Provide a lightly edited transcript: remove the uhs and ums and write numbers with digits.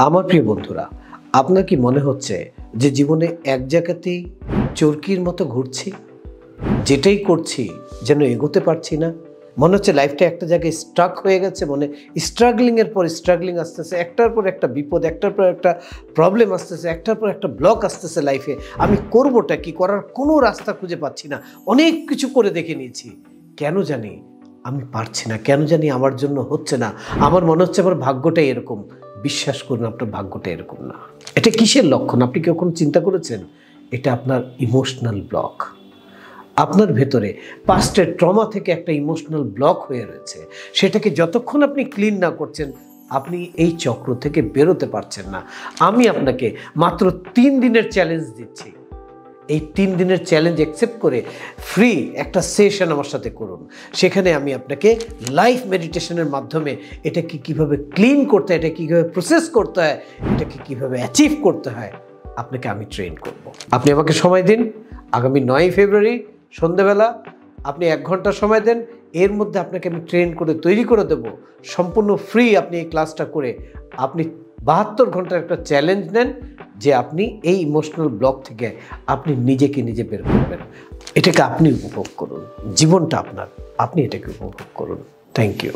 আমার প্রিয় বন্ধুরা, আপনার কি মনে হচ্ছে যে জীবনে এক জায়গাতেই চরকির মতো ঘুরছি, যেটাই করছি যেন এগোতে পারছি না? মনে হচ্ছে লাইফটা একটা জায়গায় স্ট্রাক হয়ে গেছে। স্ট্রাগলিংয়ের পর স্ট্রাগলিং আসতেছে, একটার পর একটা বিপদ, একটার পর একটা প্রবলেম আসতেছে, একটার পর একটা ব্লক আসতেছে লাইফে। আমি করবোটা কি, করার কোনো রাস্তা খুঁজে পাচ্ছি না। অনেক কিছু করে দেখে নিয়েছি, কেন জানি আমি পারছি না, কেন জানি আমার জন্য হচ্ছে না। আমার মনে হচ্ছে আমার ভাগ্যটাই এরকম। বিশ্বাস করুন, আপনার ভাগ্যটা এরকম না। এটা কিসের লক্ষণ আপনি কি কখনো চিন্তা করেছেন? এটা আপনার ইমোশনাল ব্লক। আপনার ভেতরে পাস্টের ট্রমা থেকে একটা ইমোশনাল ব্লক হয়ে রয়েছে। সেটাকে যতক্ষণ আপনি ক্লিন না করছেন, আপনি এই চক্র থেকে বেরোতে পারছেন না। আমি আপনাকে মাত্র 3 দিনের চ্যালেঞ্জ দিচ্ছি। এই 3 দিনের চ্যালেঞ্জ অ্যাকসেপ্ট করে ফ্রি একটা সেশন আমার সাথে করুন। সেখানে আমি আপনাকে লাইফ মেডিটেশনের মাধ্যমে এটাকে কীভাবে ক্লিন করতে হয়, এটা কীভাবে প্রসেস করতে হয়, এটাকে কীভাবে অ্যাচিভ করতে হয়, আপনাকে আমি ট্রেন করব। আপনি আমাকে সময় দিন। আগামী 9 ফেব্রুয়ারি সন্ধ্যেবেলা আপনি 1 ঘন্টা সময় দেন। এর মধ্যে আপনাকে আমি ট্রেন করে তৈরি করে দেব। সম্পূর্ণ ফ্রি। আপনি এই ক্লাসটা করে আপনি 72 ঘন্টার একটা চ্যালেঞ্জ নেন যে আপনি এই ইমোশনাল ব্লক থেকে আপনি নিজেকে নিজে বের করবেন। এটাকে আপনি উপভোগ করুন। জীবনটা আপনার, আপনি এটাকে উপভোগ করুন। Thank you.